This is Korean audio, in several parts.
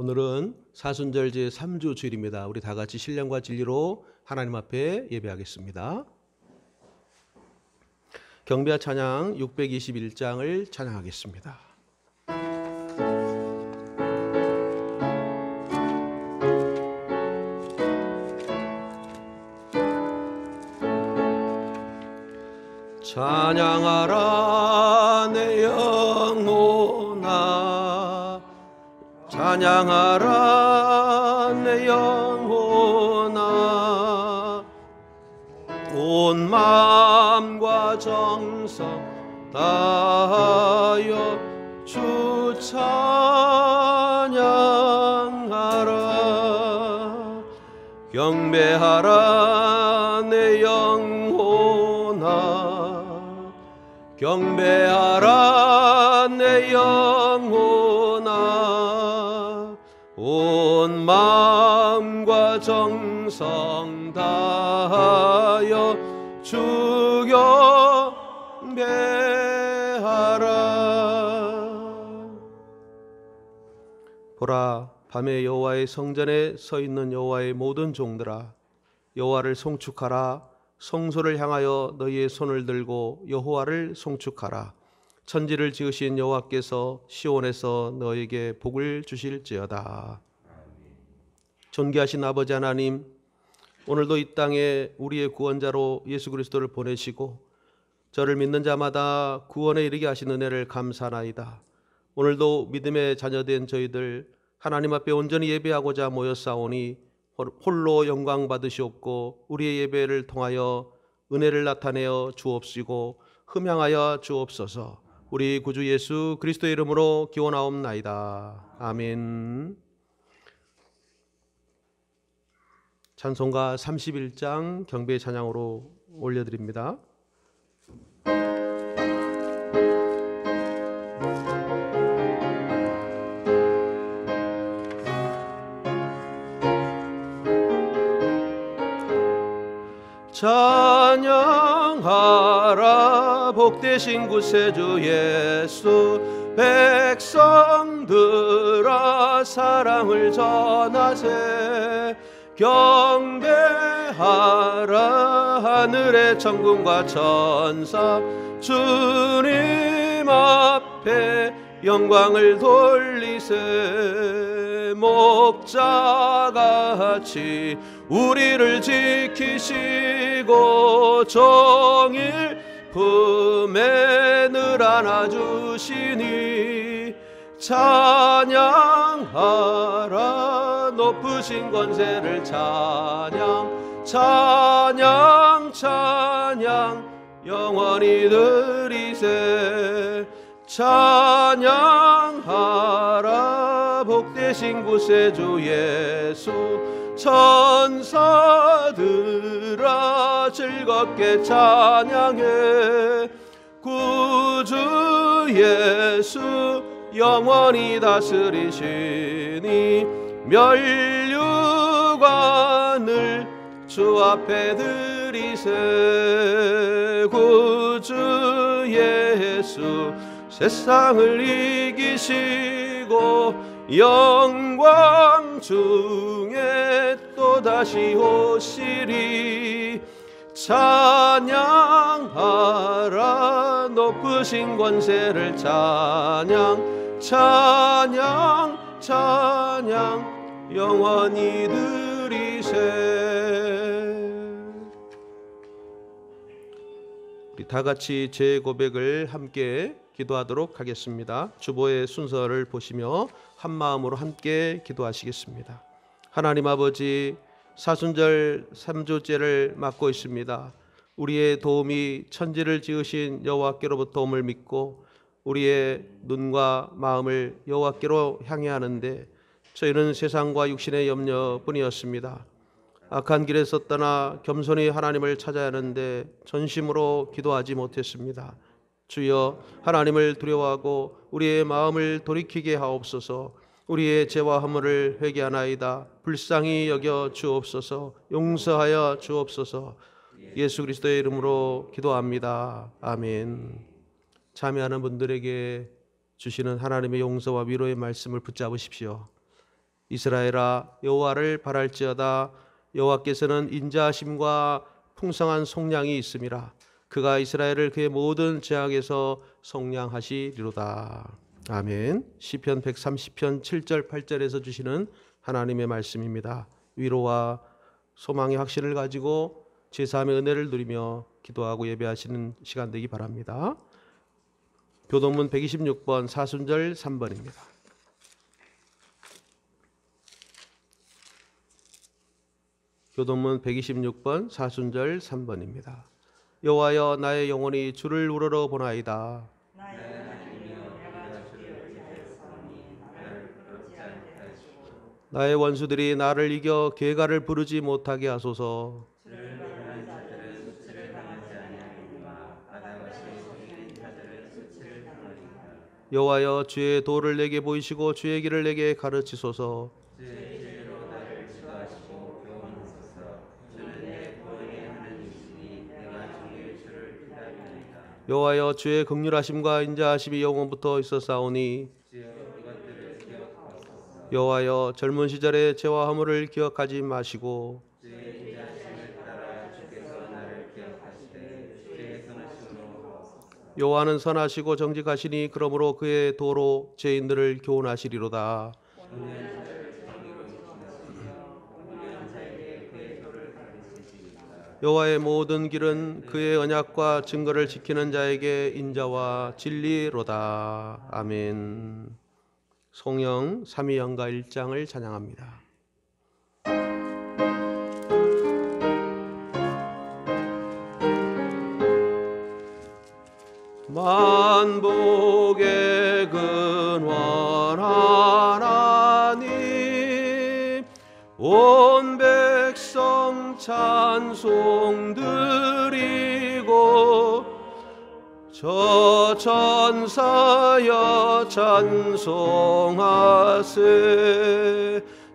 오늘은 사순절 제3주 주일입니다. 우리 다 같이 신령과 진리로 하나님 앞에 예배하겠습니다. 경배와 찬양 621장을 찬양하겠습니다. 찬양하라 내 영혼아, 찬양하라 내 영혼아, 온 마음과 정성 다하여 주 찬양하라. 경배하라 내 영혼아, 경배하라 내 영혼아, 온 마음과 정성 다하여 주 경배하라. 보라, 밤에 여호와의 성전에 서 있는 여호와의 모든 종들아, 여호와를 송축하라. 성소를 향하여 너희의 손을 들고 여호와를 송축하라. 천지를 지으신 여호와께서 시온에서 너에게 복을 주실지어다. 존귀하신 아버지 하나님, 오늘도 이 땅에 우리의 구원자로 예수 그리스도를 보내시고 저를 믿는 자마다 구원에 이르게 하신 은혜를 감사하나이다. 오늘도 믿음의 자녀된 저희들 하나님 앞에 온전히 예배하고자 모였사오니 홀로 영광 받으시옵고 우리의 예배를 통하여 은혜를 나타내어 주옵시고 흠양하여 주옵소서. 우리 구주 예수 그리스도의 이름으로 기원하옵나이다. 아멘. 찬송가 31장 경배 찬양으로 올려드립니다. 찬양하라 복되신 구세주 예수, 백성들아 사랑을 전하세. 경배하라 하늘의 천군과 천사, 주님 앞에 영광을 돌리세. 목자같이 우리를 지키시고 종일 품에 늘 안아주시니, 찬양하라 높으신 권세를 찬양, 찬양 찬양 영원히 드리세. 찬양하라 복되신 구세주 예수, 천사들아 즐겁게 찬양해. 구주 예수 영원히 다스리시니, 멸류관을 주 앞에 드리세. 구주 예수 세상을 이기시고 영광 중에 또다시 오시리. 찬양하라 높으신 권세를 찬양, 찬양 찬양 영원히 드리세. 우리 다 같이 제 고백을 함께 기도하도록 하겠습니다. 주보의 순서를 보시며 한 마음으로 함께 기도하시겠습니다. 하나님 아버지, 사순절 3주째를 맞고 있습니다. 우리의 도움이 천지를 지으신 여호와께로부터 도움을 믿고 우리의 눈과 마음을 여호와께로 향해 하는데 저희는 세상과 육신의 염려뿐이었습니다. 악한 길에서 떠나 겸손히 하나님을 찾아야 하는데 전심으로 기도하지 못했습니다. 주여, 하나님을 두려워하고 우리의 마음을 돌이키게 하옵소서. 우리의 죄와 허물을 회개하나이다. 불쌍히 여겨 주옵소서. 용서하여 주옵소서. 예수 그리스도의 이름으로 기도합니다. 아멘. 참여하는 분들에게 주시는 하나님의 용서와 위로의 말씀을 붙잡으십시오. 이스라엘아 여호와를 바랄지어다. 여호와께서는 인자하심과 풍성한 속량이 있음이라. 그가 이스라엘을 그의 모든 재앙에서 속량하시리로다. 아멘. 시편 130편 7절 8절에서 주시는 하나님의 말씀입니다. 위로와 소망의 확신을 가지고 제3의 은혜를 누리며 기도하고 예배하시는 시간 되기 바랍니다. 교동문 126번 사순절 3번입니다. 교동문 126번 사순절 3번입니다. 여호와여 나의 영혼이 주를 우러러 보나이다. 나의 원수들이 나를 이겨 괴가를 부르지 못하게 하소서. 여호와여 주의 도를 내게 보이시고 주의 길을 내게 가르치소서. 여호와여 주의 긍휼하심과 인자하심이 영원부터 있었사오니 여호와여 젊은 시절의 죄와 허물을 기억하지 마시고 여호와는 선하시고 정직하시니 그러므로 그의 도로 죄인들을 교훈하시리로다. 여호와의 모든 길은 그의 언약과 증거를 지키는 자에게 인자와 진리로다. 아멘. 송영 삼위연가 1장을 찬양합니다. 만복의 근원 하나님 온 백성 찬송 드리고 저 천사여 찬송하세.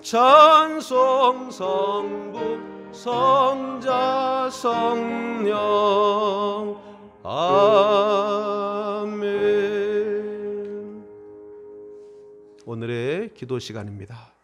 찬송 성부 성자 성령 아멘. 오늘의 기도 시간입니다.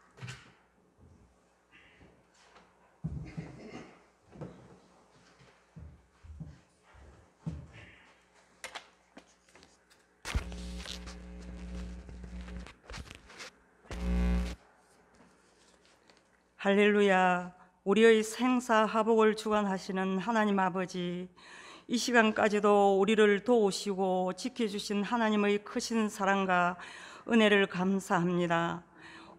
할렐루야. 우리의 생사하복을 주관하시는 하나님 아버지, 이 시간까지도 우리를 도우시고 지켜주신 하나님의 크신 사랑과 은혜를 감사합니다.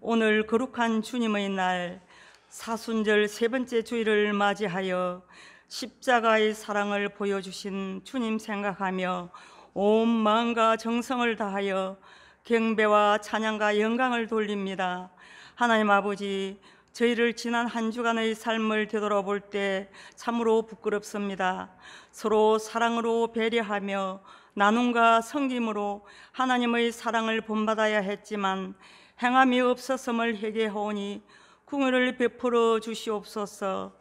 오늘 거룩한 주님의 날 사순절 세 번째 주일을 맞이하여 십자가의 사랑을 보여주신 주님 생각하며 온 마음과 정성을 다하여 경배와 찬양과 영광을 돌립니다. 하나님 아버지, 저희를 지난 한 주간의 삶을 되돌아볼 때 참으로 부끄럽습니다. 서로 사랑으로 배려하며 나눔과 섬김으로 하나님의 사랑을 본받아야 했지만 행함이 없었음을 회개하오니 긍휼을 베풀어 주시옵소서.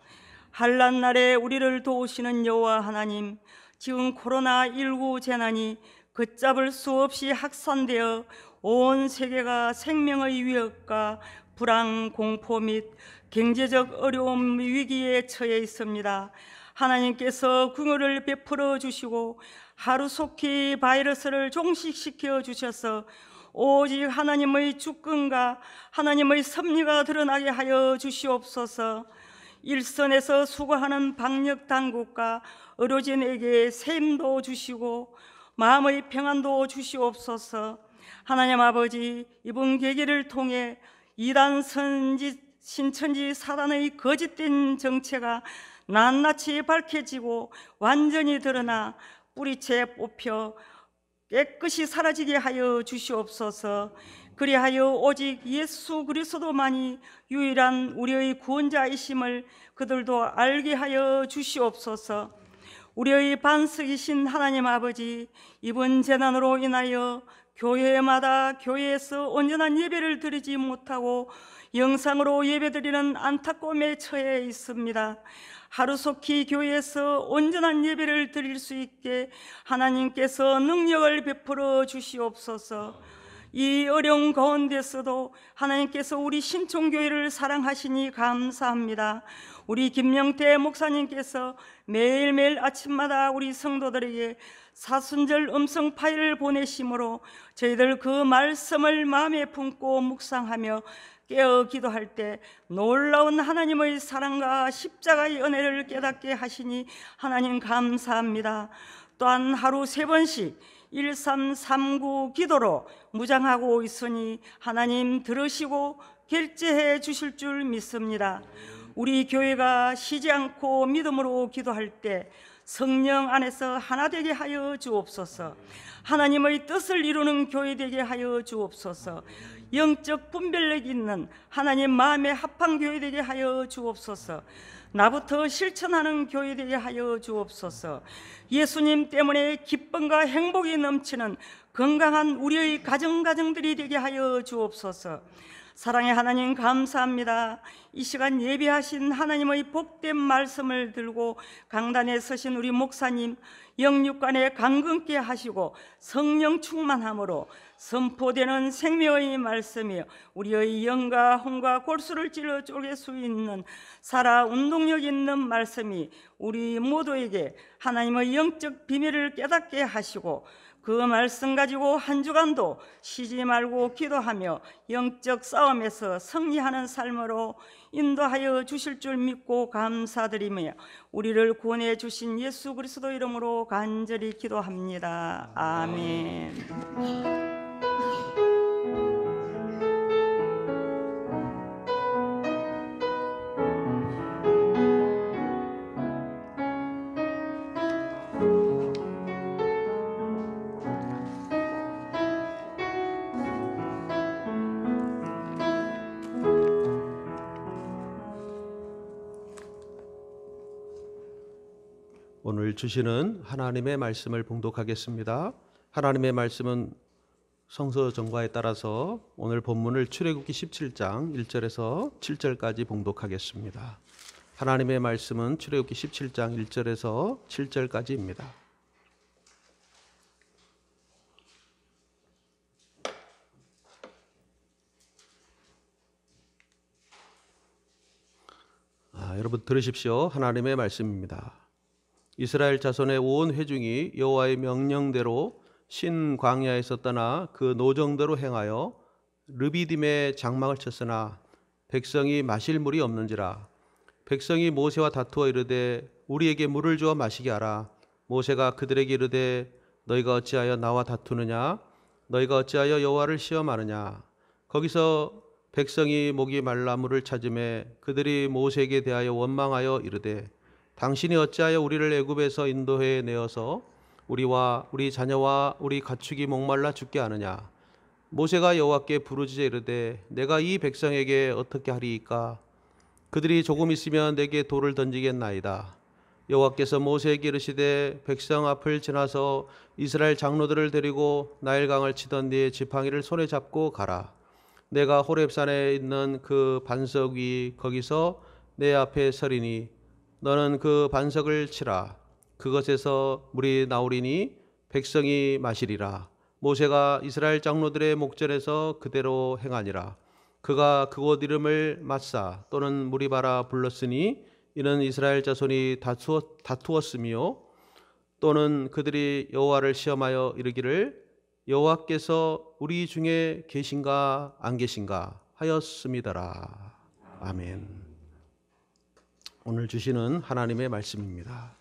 환난 날에 우리를 도우시는 여호와 하나님, 지금 코로나19 재난이 걷잡을 수 없이 확산되어 온 세계가 생명의 위협과 불안, 공포 및 경제적 어려움, 위기에 처해 있습니다. 하나님께서 긍휼을 베풀어 주시고 하루속히 바이러스를 종식시켜 주셔서 오직 하나님의 주권과 하나님의 섭리가 드러나게 하여 주시옵소서. 일선에서 수고하는 방역 당국과 의료진에게 새 힘도 주시고 마음의 평안도 주시옵소서. 하나님 아버지, 이번 계기를 통해 이단 신천지 사단의 거짓된 정체가 낱낱이 밝혀지고 완전히 드러나 뿌리채 뽑혀 깨끗이 사라지게 하여 주시옵소서. 그리하여 오직 예수 그리스도만이 유일한 우리의 구원자이심을 그들도 알게 하여 주시옵소서. 우리의 반석이신 하나님 아버지, 이번 재난으로 인하여 교회마다 교회에서 온전한 예배를 드리지 못하고 영상으로 예배드리는 안타까움에 처해 있습니다. 하루속히 교회에서 온전한 예배를 드릴 수 있게 하나님께서 능력을 베풀어 주시옵소서. 이 어려운 가운데서도 하나님께서 우리 신촌교회를 사랑하시니 감사합니다. 우리 김영태 목사님께서 매일매일 아침마다 우리 성도들에게 사순절 음성 파일을 보내심으로 저희들 그 말씀을 마음에 품고 묵상하며 깨어 기도할 때 놀라운 하나님의 사랑과 십자가의 은혜를 깨닫게 하시니 하나님 감사합니다. 또한 하루 3번씩 1339 기도로 무장하고 있으니 하나님 들으시고 결제해 주실 줄 믿습니다. 우리 교회가 쉬지 않고 믿음으로 기도할 때 성령 안에서 하나 되게 하여 주옵소서. 하나님의 뜻을 이루는 교회 되게 하여 주옵소서. 영적 분별력 있는 하나님 마음에 합한 교회 되게 하여 주옵소서. 나부터 실천하는 교회 되게 하여 주옵소서. 예수님 때문에 기쁨과 행복이 넘치는 건강한 우리의 가정들이 되게 하여 주옵소서. 사랑의 하나님 감사합니다. 이 시간 예배하신 하나님의 복된 말씀을 들고 강단에 서신 우리 목사님 영육간에 강건케 하시고 성령 충만함으로 선포되는 생명의 말씀이여 우리의 영과 혼과 골수를 찔러 쪼갤 수 있는 살아 운동력 있는 말씀이 우리 모두에게 하나님의 영적 비밀을 깨닫게 하시고 그 말씀 가지고 한 주간도 쉬지 말고 기도하며 영적 싸움에서 승리하는 삶으로 인도하여 주실 줄 믿고 감사드리며 우리를 구원해 주신 예수 그리스도 이름으로 간절히 기도합니다. 아멘. 오늘 주시는 하나님의 말씀을 봉독하겠습니다. 하나님의 말씀은 성서 정과에 따라서 오늘 본문을 출애굽기 17장 1절에서 7절까지 봉독하겠습니다. 하나님의 말씀은 출애굽기 17장 1절에서 7절까지입니다. 여러분 들으십시오. 하나님의 말씀입니다. 이스라엘 자손의 온 회중이 여호와의 명령대로 신 광야에서 떠나 그 노정대로 행하여 르비딤에 장막을 쳤으나 백성이 마실 물이 없는지라. 백성이 모세와 다투어 이르되 우리에게 물을 주어 마시게 하라. 모세가 그들에게 이르되 너희가 어찌하여 나와 다투느냐? 너희가 어찌하여 여호와를 시험하느냐? 거기서 백성이 목이 말라 물을 찾음에 그들이 모세에게 대하여 원망하여 이르되 당신이 어찌하여 우리를 애굽에서 인도해 내어서 우리와 우리 자녀와 우리 가축이 목말라 죽게 하느냐? 모세가 여호와께 부르짖어 이르되 내가 이 백성에게 어떻게 하리이까? 그들이 조금 있으면 내게 돌을 던지겠나이다. 여호와께서 모세에게 이르시되 백성 앞을 지나서 이스라엘 장로들을 데리고 나일강을 치던 뒤에 지팡이를 손에 잡고 가라. 내가 호렙산에 있는 그 반석 위 거기서 내 앞에 서리니 너는 그 반석을 치라. 그것에서 물이 나오리니 백성이 마시리라. 모세가 이스라엘 장로들의 목전에서 그대로 행하니라. 그가 그곳 이름을 마사 또는 무리바라 불렀으니 이는 이스라엘 자손이 다투었으며 또는 그들이 여호와를 시험하여 이르기를 여호와께서 우리 중에 계신가 안 계신가 하였음이더라. 아멘. 오늘 주시는 하나님의 말씀입니다.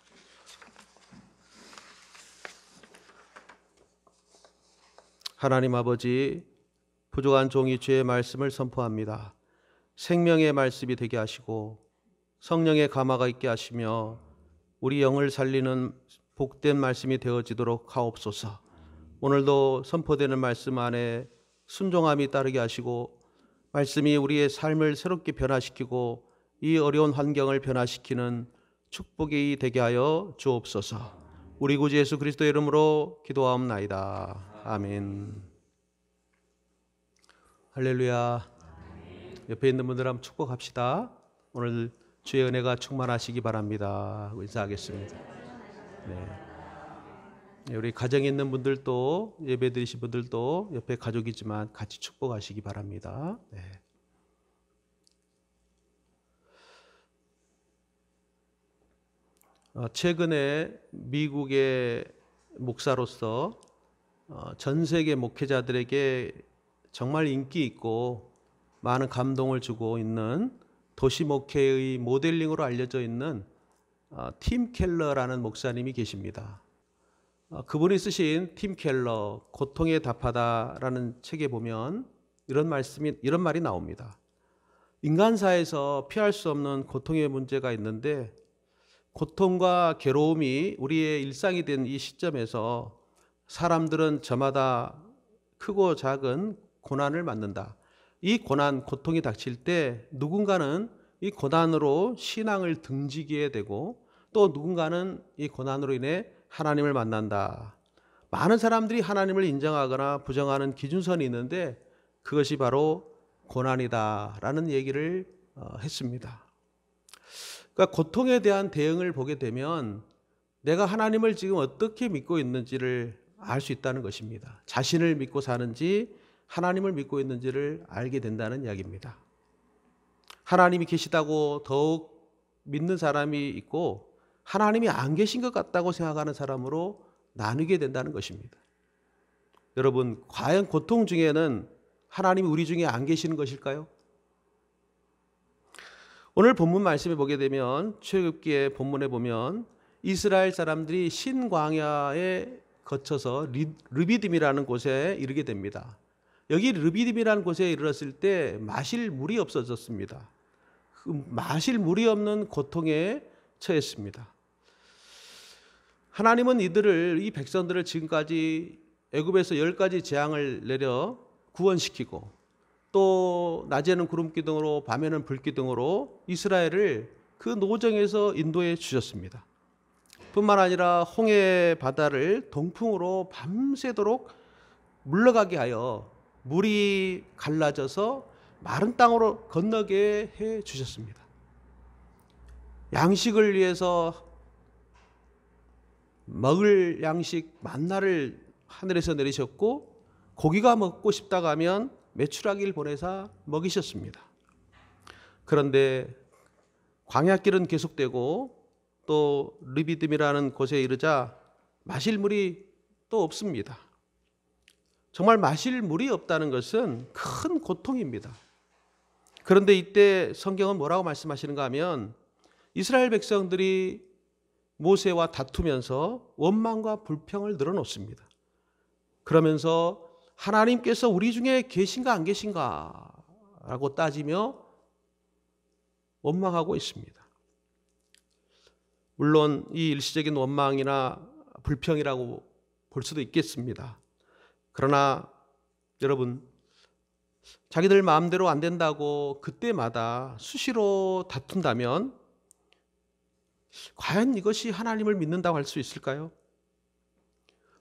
하나님 아버지, 부족한 종이 주의 말씀을 선포합니다. 생명의 말씀이 되게 하시고 성령의 감화가 있게 하시며 우리 영을 살리는 복된 말씀이 되어지도록 하옵소서. 오늘도 선포되는 말씀 안에 순종함이 따르게 하시고 말씀이 우리의 삶을 새롭게 변화시키고 이 어려운 환경을 변화시키는 축복이 되게 하여 주옵소서. 우리 구주 예수 그리스도 이름으로 기도하옵나이다. 아멘. 할렐루야. 옆에 있는 분들 한번 축복합시다. 오늘 주의 은혜가 충만하시기 바랍니다. 인사하겠습니다. 네. 우리 가정에 있는 분들도, 예배 드리신 분들도 옆에 가족이지만 같이 축복하시기 바랍니다. 네. 최근에 미국의 목사로서 전 세계 목회자들에게 정말 인기 있고 많은 감동을 주고 있는 도시 목회의 모델링으로 알려져 있는 팀 켈러라는 목사님이 계십니다. 그분이 쓰신 팀 켈러 고통에 답하다라는 책에 보면 이런 말이 나옵니다. 인간사에서 피할 수 없는 고통의 문제가 있는데 고통과 괴로움이 우리의 일상이 된 이 시점에서 사람들은 저마다 크고 작은 고난을 만난다. 이 고난, 고통이 닥칠 때 누군가는 이 고난으로 신앙을 등지게 되고 또 누군가는 이 고난으로 인해 하나님을 만난다. 많은 사람들이 하나님을 인정하거나 부정하는 기준선이 있는데 그것이 바로 고난이다라는 얘기를 했습니다. 그러니까 고통에 대한 대응을 보게 되면 내가 하나님을 지금 어떻게 믿고 있는지를 알 수 있다는 것입니다. 자신을 믿고 사는지 하나님을 믿고 있는지를 알게 된다는 이야기입니다. 하나님이 계시다고 더욱 믿는 사람이 있고 하나님이 안 계신 것 같다고 생각하는 사람으로 나누게 된다는 것입니다. 여러분, 과연 고통 중에는 하나님이 우리 중에 안 계시는 것일까요? 오늘 본문 말씀에 보게 되면 출애굽기의 본문에 보면 이스라엘 사람들이 신광야에 거쳐서 르비딤이라는 곳에 이르게 됩니다. 여기 르비딤이라는 곳에 이르렀을 때 마실 물이 없어졌습니다. 그 마실 물이 없는 고통에 처했습니다. 하나님은 이 백성들을 지금까지 애굽에서 10가지 재앙을 내려 구원시키고 또 낮에는 구름기둥으로 밤에는 불기둥으로 이스라엘을 그 노정에서 인도해 주셨습니다. 뿐만 아니라 홍해 바다를 동풍으로 밤새도록 물러가게 하여 물이 갈라져서 마른 땅으로 건너게 해 주셨습니다. 양식을 위해서 먹을 양식 만나를 하늘에서 내리셨고 고기가 먹고 싶다고 하면 메추라기를 보내사 먹이셨습니다. 그런데 광야길은 계속되고 또 르비딤이라는 곳에 이르자 마실 물이 또 없습니다. 정말 마실 물이 없다는 것은 큰 고통입니다. 그런데 이때 성경은 뭐라고 말씀하시는가 하면 이스라엘 백성들이 모세와 다투면서 원망과 불평을 늘어놓습니다. 그러면서 하나님께서 우리 중에 계신가 안 계신가 라고 따지며 원망하고 있습니다. 물론 이 일시적인 원망이나 불평이라고 볼 수도 있겠습니다. 그러나 여러분, 자기들 마음대로 안 된다고 그때마다 수시로 다툰다면 과연 이것이 하나님을 믿는다고 할 수 있을까요?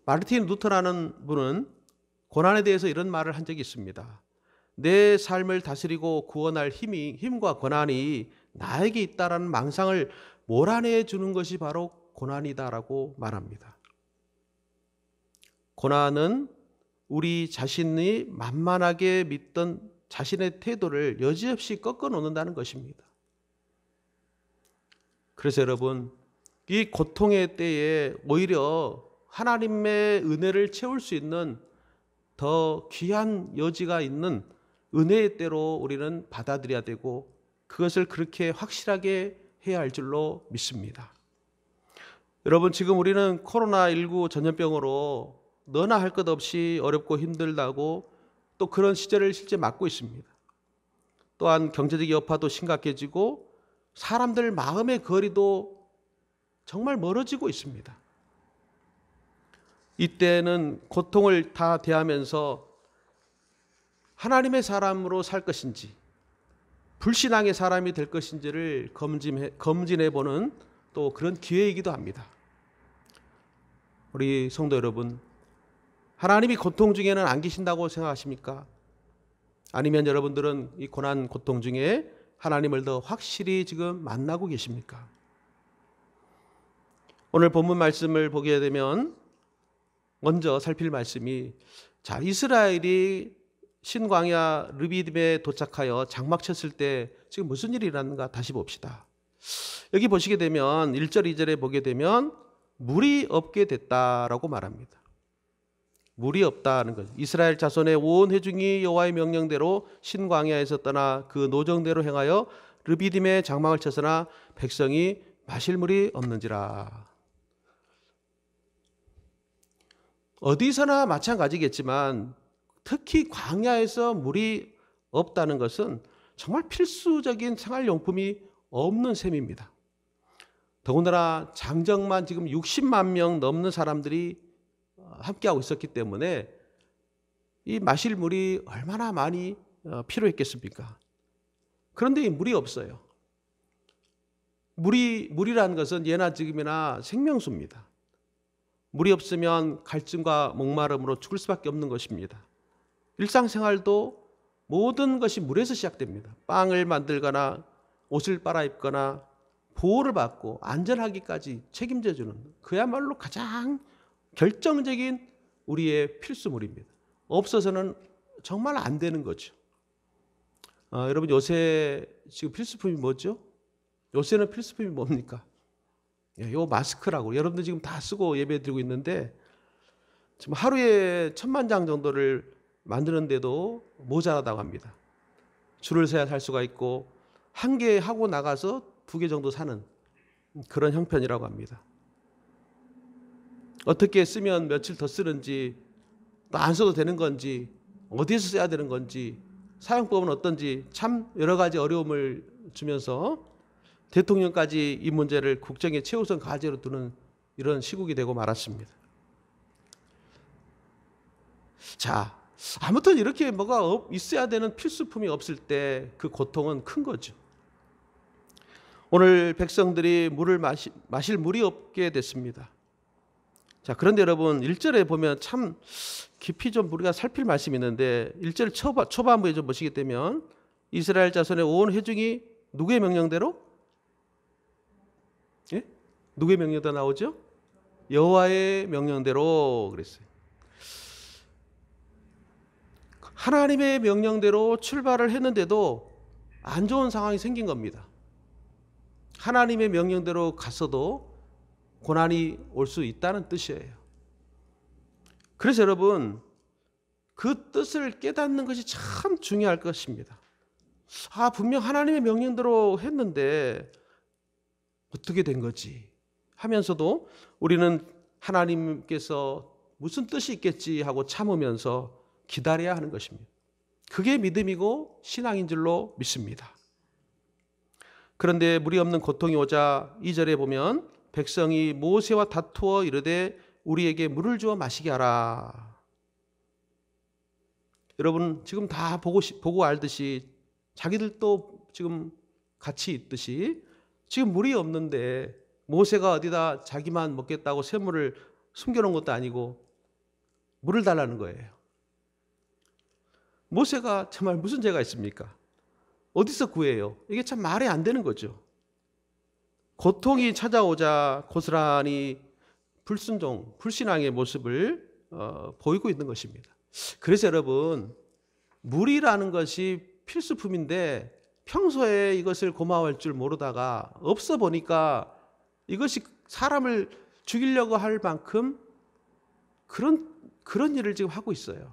마르틴 루터라는 분은 고난에 대해서 이런 말을 한 적이 있습니다. 내 삶을 다스리고 구원할 힘과 권한이 나에게 있다라는 망상을 몰아내 주는 것이 바로 고난이다라고 말합니다. 고난은 우리 자신이 만만하게 믿던 자신의 태도를 여지없이 꺾어 놓는다는 것입니다. 그래서 여러분, 이 고통의 때에 오히려 하나님의 은혜를 채울 수 있는 더 귀한 여지가 있는 은혜의 때로 우리는 받아들여야 되고 그것을 그렇게 확실하게 해야 할 줄로 믿습니다. 여러분, 지금 우리는 코로나19 전염병으로 너나 할 것 없이 어렵고 힘들다고 또 그런 시절을 실제 맞고 있습니다. 또한 경제적 여파도 심각해지고 사람들 마음의 거리도 정말 멀어지고 있습니다. 이때는 고통을 다 대하면서 하나님의 사람으로 살 것인지 불신앙의 사람이 될 것인지를 검진해보는 또 그런 기회이기도 합니다. 우리 성도 여러분, 하나님이 고통 중에는 안 계신다고 생각하십니까? 아니면 여러분들은 이 고난 고통 중에 하나님을 더 확실히 지금 만나고 계십니까? 오늘 본문 말씀을 보게 되면 먼저 살필 말씀이, 자, 이스라엘이 신광야 르비딤에 도착하여 장막 쳤을 때 지금 무슨 일이 일어났는가 다시 봅시다. 여기 보시게 되면 1절 2절에 보게 되면 물이 없게 됐다라고 말합니다. 물이 없다는 거죠. 이스라엘 자손의 온 회중이 여호와의 명령대로 신광야에서 떠나 그 노정대로 행하여 르비딤에 장막을 쳤으나 백성이 마실 물이 없는지라. 어디서나 마찬가지겠지만 특히 광야에서 물이 없다는 것은 정말 필수적인 생활용품이 없는 셈입니다. 더군다나 장정만 지금 60만 명 넘는 사람들이 함께하고 있었기 때문에 이 마실 물이 얼마나 많이 필요했겠습니까? 그런데 이 물이 없어요. 물이라는 것은 예나 지금이나 생명수입니다. 물이 없으면 갈증과 목마름으로 죽을 수밖에 없는 것입니다. 일상생활도 모든 것이 물에서 시작됩니다. 빵을 만들거나 옷을 빨아입거나 보호를 받고 안전하기까지 책임져주는 그야말로 가장 결정적인 우리의 필수물입니다. 없어서는 정말 안 되는 거죠. 여러분, 요새 지금 필수품이 뭐죠? 요새는 필수품이 뭡니까? 요 마스크라고 여러분들 지금 다 쓰고 예배 드리고 있는데 지금 하루에 1000만 장 정도를 만드는데도 모자라다고 합니다. 줄을 서야 살 수가 있고 한 개 하고 나가서 2개 정도 사는 그런 형편이라고 합니다. 어떻게 쓰면 며칠 더 쓰는지, 또 안 써도 되는 건지, 어디에서 써야 되는 건지, 사용법은 어떤지 참 여러 가지 어려움을 주면서 대통령까지 이 문제를 국정의 최우선 과제로 두는 이런 시국이 되고 말았습니다. 자, 아무튼 이렇게 뭐가 있어야 되는 필수품이 없을 때 그 고통은 큰 거죠. 오늘 백성들이 물을 마실 물이 없게 됐습니다. 자, 그런데 여러분 1절에 보면 참 깊이 좀 우리가 살필 말씀이 있는데 1절 초반부에 좀 보시게 되면 이스라엘 자손의 온 회중이 누구의 명령대로? 예? 누구의 명령대로 나오죠? 여호와의 명령대로 그랬어요. 하나님의 명령대로 출발을 했는데도 안 좋은 상황이 생긴 겁니다. 하나님의 명령대로 갔어도 고난이 올 수 있다는 뜻이에요. 그래서 여러분, 그 뜻을 깨닫는 것이 참 중요할 것입니다. 분명 하나님의 명령대로 했는데 어떻게 된 거지 하면서도 우리는 하나님께서 무슨 뜻이 있겠지 하고 참으면서 기다려야 하는 것입니다. 그게 믿음이고 신앙인 줄로 믿습니다. 그런데 물이 없는 고통이 오자 2절에 보면 백성이 모세와 다투어 이르되 우리에게 물을 주어 마시게 하라. 여러분 지금 다 보고 알듯이 자기들도 지금 같이 있듯이 지금 물이 없는데 모세가 어디다 자기만 먹겠다고 샘물을 숨겨놓은 것도 아니고 물을 달라는 거예요. 모세가 정말 무슨 죄가 있습니까? 어디서 구해요? 이게 참 말이 안 되는 거죠. 고통이 찾아오자 고스란히 불순종, 불신앙의 모습을 보이고 있는 것입니다. 그래서 여러분, 물이라는 것이 필수품인데 평소에 이것을 고마워할 줄 모르다가 없어 보니까 이것이 사람을 죽이려고 할 만큼 그런 일을 지금 하고 있어요.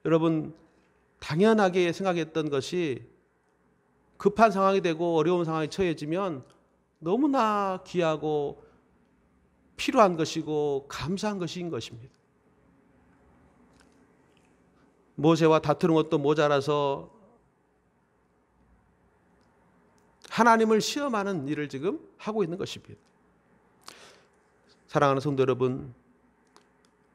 여러분, 당연하게 생각했던 것이 급한 상황이 되고 어려운 상황에 처해지면 너무나 귀하고 필요한 것이고 감사한 것인 것입니다. 모세와 다투는 것도 모자라서 하나님을 시험하는 일을 지금 하고 있는 것입니다. 사랑하는 성도 여러분,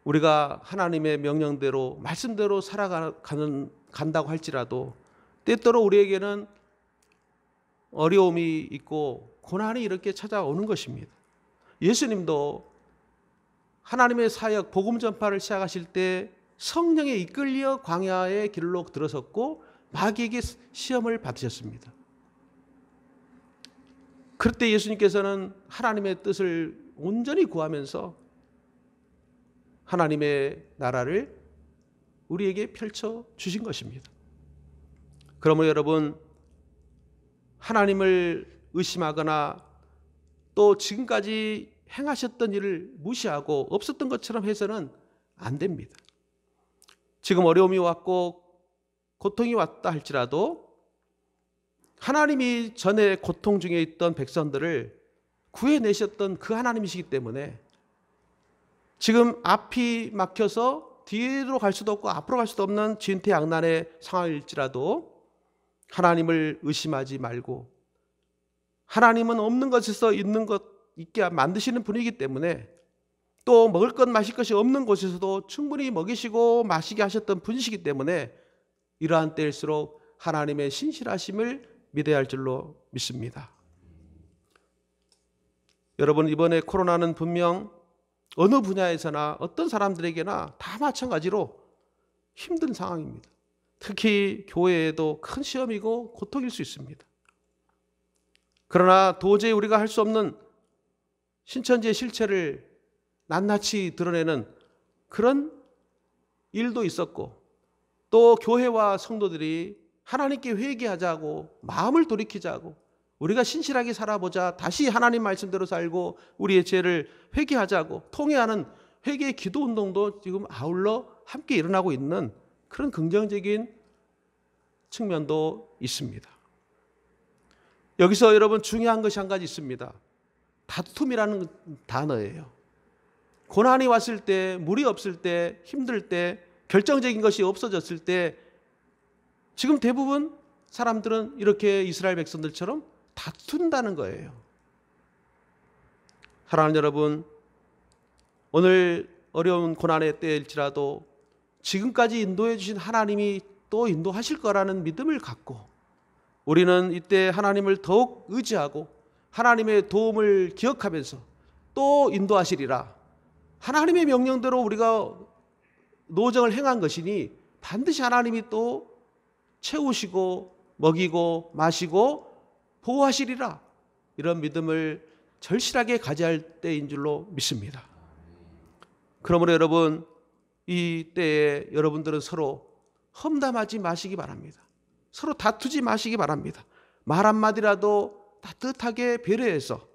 우리가 하나님의 명령대로 말씀대로 살아간다고 할지라도 때때로 우리에게는 어려움이 있고 고난이 이렇게 찾아오는 것입니다. 예수님도 하나님의 사역 복음 전파를 시작하실 때 성령에 이끌려 광야의 길로 들어섰고 마귀에게 시험을 받으셨습니다. 그때 예수님께서는 하나님의 뜻을 온전히 구하면서 하나님의 나라를 우리에게 펼쳐 주신 것입니다. 그러므로 여러분, 하나님을 의심하거나 또 지금까지 행하셨던 일을 무시하고 없었던 것처럼 해서는 안 됩니다. 지금 어려움이 왔고 고통이 왔다 할지라도 하나님이 전에 고통 중에 있던 백성들을 구해내셨던 그 하나님이시기 때문에 지금 앞이 막혀서 뒤로 갈 수도 없고 앞으로 갈 수도 없는 진퇴양난의 상황일지라도 하나님을 의심하지 말고, 하나님은 없는 것에서 있는 것 있게 만드시는 분이기 때문에 또 먹을 것 마실 것이 없는 곳에서도 충분히 먹이시고 마시게 하셨던 분이시기 때문에 이러한 때일수록 하나님의 신실하심을 믿어야 할 줄로 믿습니다. 여러분, 이번에 코로나는 분명 어느 분야에서나 어떤 사람들에게나 다 마찬가지로 힘든 상황입니다. 특히 교회에도 큰 시험이고 고통일 수 있습니다. 그러나 도저히 우리가 할 수 없는 신천지의 실체를 낱낱이 드러내는 그런 일도 있었고, 또 교회와 성도들이 하나님께 회개하자고, 마음을 돌이키자고, 우리가 신실하게 살아보자, 다시 하나님 말씀대로 살고 우리의 죄를 회개하자고 통회하는 회개의 기도 운동도 지금 아울러 함께 일어나고 있는 그런 긍정적인 측면도 있습니다. 여기서 여러분 중요한 것이 한 가지 있습니다. 다툼이라는 단어예요. 고난이 왔을 때, 물이 없을 때, 힘들 때, 결정적인 것이 없어졌을 때 지금 대부분 사람들은 이렇게 이스라엘 백성들처럼 다툰다는 거예요. 사랑하는 여러분, 오늘 어려운 고난의 때일지라도 지금까지 인도해 주신 하나님이 또 인도하실 거라는 믿음을 갖고 우리는 이때 하나님을 더욱 의지하고 하나님의 도움을 기억하면서 또 인도하시리라, 하나님의 명령대로 우리가 노정을 행한 것이니 반드시 하나님이 또 채우시고 먹이고 마시고 보호하시리라, 이런 믿음을 절실하게 가져야 할 때인 줄로 믿습니다. 그러므로 여러분, 이 때에 여러분들은 서로 험담하지 마시기 바랍니다. 서로 다투지 마시기 바랍니다. 말 한마디라도 따뜻하게 배려해서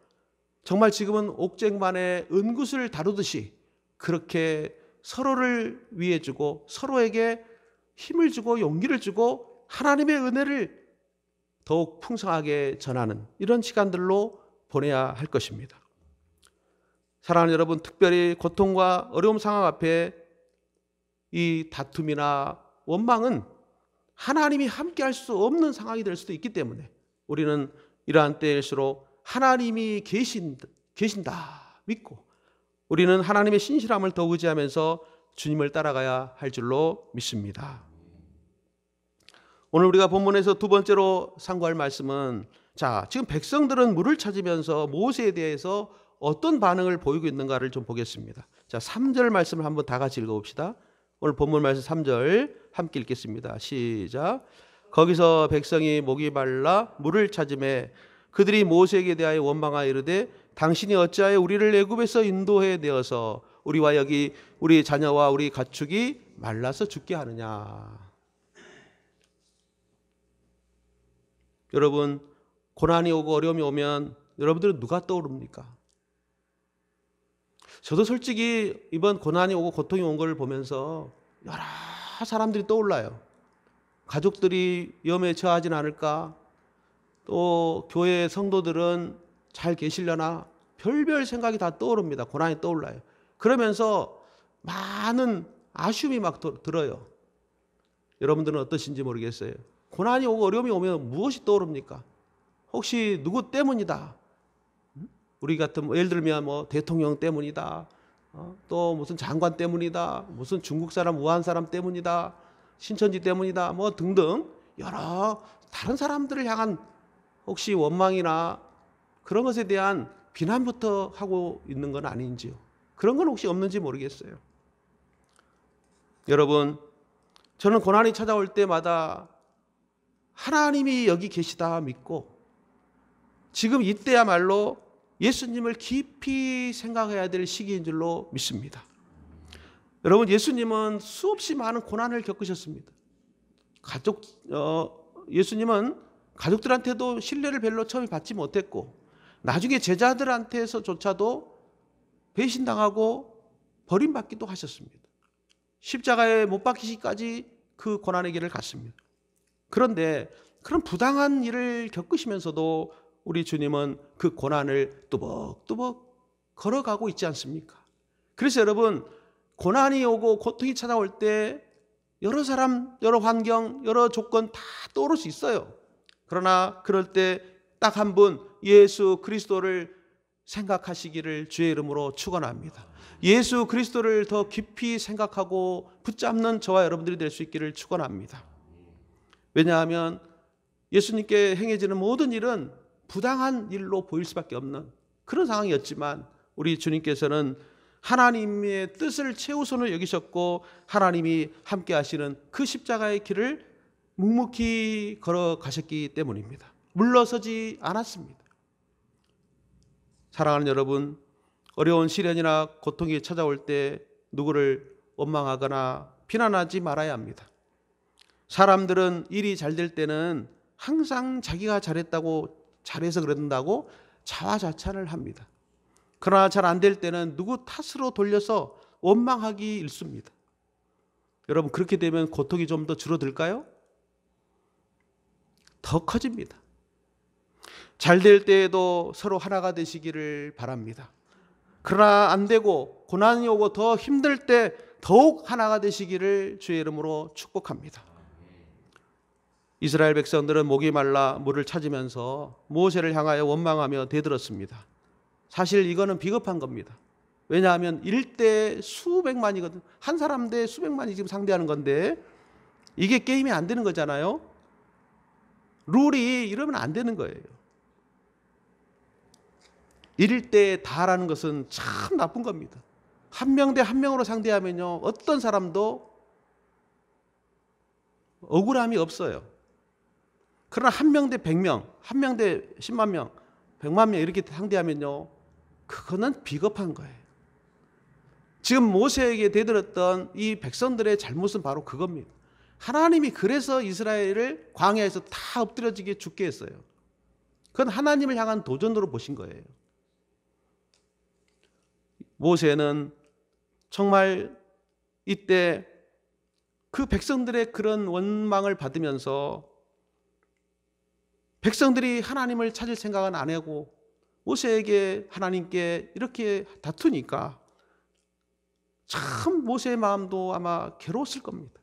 정말 지금은 옥쟁반의 은굿을 다루듯이 그렇게 서로를 위해주고 서로에게 힘을 주고 용기를 주고 하나님의 은혜를 더욱 풍성하게 전하는 이런 시간들로 보내야 할 것입니다. 사랑하는 여러분, 특별히 고통과 어려움 상황 앞에 이 다툼이나 원망은 하나님이 함께 할 수 없는 상황이 될 수도 있기 때문에 우리는 이러한 때일수록 하나님이 계신다 믿고 우리는 하나님의 신실함을 더 의지하면서 주님을 따라가야 할 줄로 믿습니다. 오늘 우리가 본문에서 두 번째로 상고할 말씀은, 지금 백성들은 물을 찾으면서 모세에 대해서 어떤 반응을 보이고 있는가를 좀 보겠습니다. 3절 말씀을 한번 다 같이 읽어봅시다. 오늘 본문 말씀 3절 함께 읽겠습니다. 시작. 거기서 백성이 목이 말라 물을 찾음에 그들이 모세에게 대하여 원망하여 이르되 당신이 어찌하여 우리를 애굽에서 인도해 내어서 우리와 여기 우리 자녀와 우리 가축이 말라서 죽게 하느냐. 여러분, 고난이 오고 어려움이 오면 여러분들은 누가 떠오릅니까? 저도 솔직히 이번 고난이 오고 고통이 온 걸 보면서 여러 사람들이 떠올라요. 가족들이 위험에 처하진 않을까? 또 교회 성도들은 잘 계시려나? 별별 생각이 다 떠오릅니다. 고난이 떠올라요. 그러면서 많은 아쉬움이 막 들어요. 여러분들은 어떠신지 모르겠어요. 고난이 오고 어려움이 오면 무엇이 떠오릅니까? 혹시 누구 때문이다. 우리 같은 예를 들면 대통령 때문이다. 또 무슨 장관 때문이다. 무슨 중국 사람, 우한 사람 때문이다. 신천지 때문이다. 등등 여러 다른 사람들을 향한 혹시 원망이나 그런 것에 대한 비난부터 하고 있는 건 아닌지요. 그런 건 혹시 없는지 모르겠어요. 여러분, 저는 고난이 찾아올 때마다 하나님이 여기 계시다 믿고 지금 이때야말로 예수님을 깊이 생각해야 될 시기인 줄로 믿습니다. 여러분, 예수님은 수없이 많은 고난을 겪으셨습니다. 예수님은 가족들한테도 신뢰를 별로 처음에 받지 못했고 나중에 제자들한테서조차도 배신당하고 버림받기도 하셨습니다. 십자가에 못 박히기까지 그 고난의 길을 갔습니다. 그런데 그런 부당한 일을 겪으시면서도 우리 주님은 그 고난을 뚜벅뚜벅 걸어가고 있지 않습니까? 그래서 여러분, 고난이 오고 고통이 찾아올 때 여러 사람, 여러 환경, 여러 조건 다 떠오를 수 있어요. 그러나 그럴 때 딱 한 분, 예수 그리스도를 생각하시기를 주의 이름으로 축원합니다. 예수 그리스도를 더 깊이 생각하고 붙잡는 저와 여러분들이 될 수 있기를 축원합니다. 왜냐하면 예수님께 행해지는 모든 일은 부당한 일로 보일 수밖에 없는 그런 상황이었지만 우리 주님께서는 하나님의 뜻을 최우선으로 여기셨고 하나님이 함께 하시는 그 십자가의 길을 묵묵히 걸어가셨기 때문입니다. 물러서지 않았습니다. 사랑하는 여러분, 어려운 시련이나 고통이 찾아올 때 누구를 원망하거나 비난하지 말아야 합니다. 사람들은 일이 잘 될 때는 항상 자기가 잘해서 그런다고 자화자찬을 합니다. 그러나 잘 안 될 때는 누구 탓으로 돌려서 원망하기 일쑤입니다. 여러분, 그렇게 되면 고통이 좀 더 줄어들까요? 더 커집니다. 잘 될 때에도 서로 하나가 되시기를 바랍니다. 그러나 안 되고 고난이 오고 더 힘들 때 더욱 하나가 되시기를 주의 이름으로 축복합니다. 이스라엘 백성들은 목이 말라 물을 찾으면서 모세를 향하여 원망하며 대들었습니다. 사실 이거는 비겁한 겁니다. 왜냐하면 일대 수백만이거든. 한 사람 대 수백만이 지금 상대하는 건데 이게 게임이 안 되는 거잖아요. 룰이 이러면 안 되는 거예요. 1대 다라는 것은 참 나쁜 겁니다. 한 명 대 한 명으로 상대하면요, 어떤 사람도 억울함이 없어요. 그러나 한 명 대 100명, 한 명 대 10만 명, 100만 명 이렇게 상대하면요, 그거는 비겁한 거예요. 지금 모세에게 대들었던 이 백성들의 잘못은 바로 그겁니다. 하나님이 그래서 이스라엘을 광야에서 다 엎드려지게 죽게 했어요. 그건 하나님을 향한 도전으로 보신 거예요. 모세는 정말 이때 그 백성들의 그런 원망을 받으면서 백성들이 하나님을 찾을 생각은 안 하고 모세에게 하나님께 이렇게 다투니까 참 모세의 마음도 아마 괴로웠을 겁니다.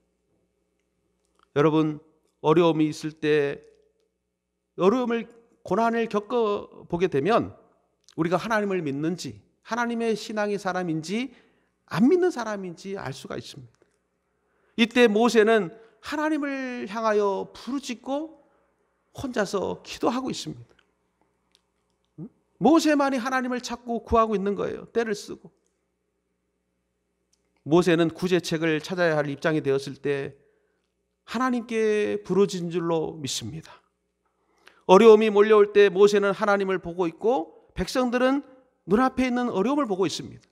여러분, 어려움이 있을 때 고난을 겪어보게 되면 우리가 하나님을 믿는지 하나님의 신앙의 사람인지 안 믿는 사람인지 알 수가 있습니다. 이때 모세는 하나님을 향하여 부르짖고 혼자서 기도하고 있습니다. 모세만이 하나님을 찾고 구하고 있는 거예요. 때를 쓰고. 모세는 구제책을 찾아야 할 입장이 되었을 때 하나님께 부르짖은 줄로 믿습니다. 어려움이 몰려올 때 모세는 하나님을 보고 있고 백성들은 눈앞에 있는 어려움을 보고 있습니다.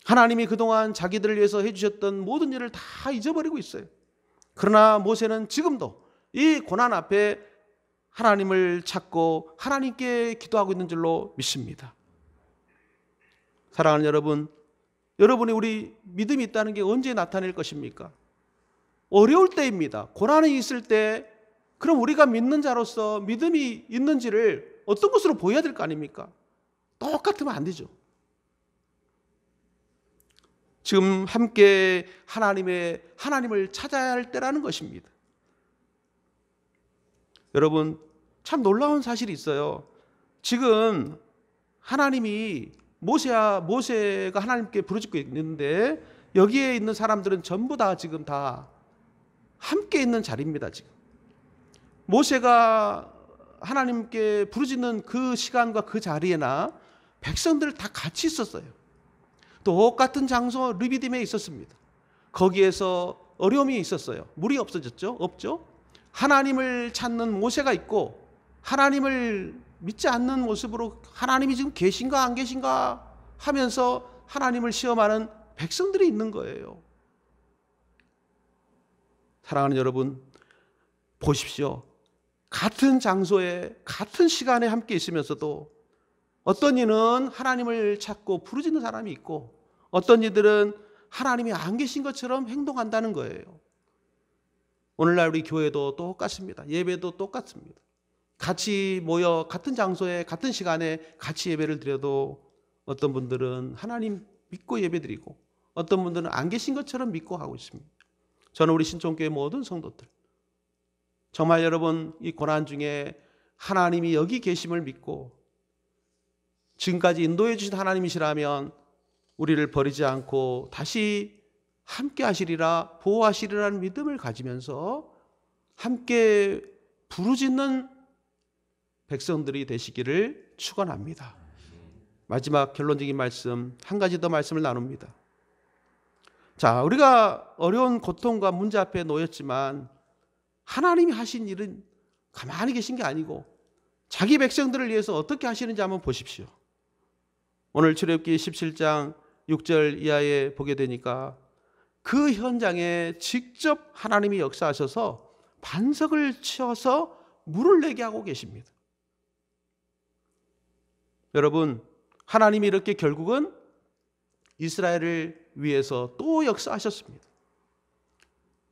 하나님이 그동안 자기들을 위해서 해주셨던 모든 일을 다 잊어버리고 있어요. 그러나 모세는 지금도 이 고난 앞에 하나님을 찾고 하나님께 기도하고 있는 줄로 믿습니다. 사랑하는 여러분, 여러분이 우리 믿음이 있다는 게 언제 나타낼 것입니까? 어려울 때입니다. 고난이 있을 때 그럼 우리가 믿는 자로서 믿음이 있는지를 어떤 것으로 보여야 될 거 아닙니까? 똑같으면 안 되죠. 지금 함께 하나님을 찾아야 할 때라는 것입니다. 여러분, 참 놀라운 사실이 있어요. 지금 하나님이 모세가 하나님께 부르짖고 있는데 여기에 있는 사람들은 전부 다 지금 다 함께 있는 자리입니다. 지금 모세가 하나님께 부르짖는 그 시간과 그 자리에나 백성들 다 같이 있었어요. 똑같은 장소 르비딤에 있었습니다. 거기에서 어려움이 있었어요. 물이 없어졌죠? 없죠? 하나님을 찾는 모세가 있고 하나님을 믿지 않는 모습으로 하나님이 지금 계신가 안 계신가 하면서 하나님을 시험하는 백성들이 있는 거예요. 사랑하는 여러분, 보십시오. 같은 장소에 같은 시간에 함께 있으면서도 어떤 이는 하나님을 찾고 부르짖는 사람이 있고 어떤 이들은 하나님이 안 계신 것처럼 행동한다는 거예요. 오늘날 우리 교회도 똑같습니다. 예배도 똑같습니다. 같이 모여 같은 장소에 같은 시간에 같이 예배를 드려도 어떤 분들은 하나님 믿고 예배드리고 어떤 분들은 안 계신 것처럼 믿고 하고 있습니다. 저는 우리 신촌교회 모든 성도들 정말 여러분 이 고난 중에 하나님이 여기 계심을 믿고 지금까지 인도해 주신 하나님이시라면 우리를 버리지 않고 다시 함께 하시리라 보호하시리라는 믿음을 가지면서 함께 부르짖는 백성들이 되시기를 축원합니다. 마지막 결론적인 말씀 한 가지 더 말씀을 나눕니다. 자, 우리가 어려운 고통과 문제 앞에 놓였지만 하나님이 하신 일은 가만히 계신 게 아니고 자기 백성들을 위해서 어떻게 하시는지 한번 보십시오. 오늘 출애굽기 17장 6절 이하에 보게 되니까 그 현장에 직접 하나님이 역사하셔서 반석을 치어서 물을 내게 하고 계십니다. 여러분, 하나님이 이렇게 결국은 이스라엘을 위해서 또 역사하셨습니다.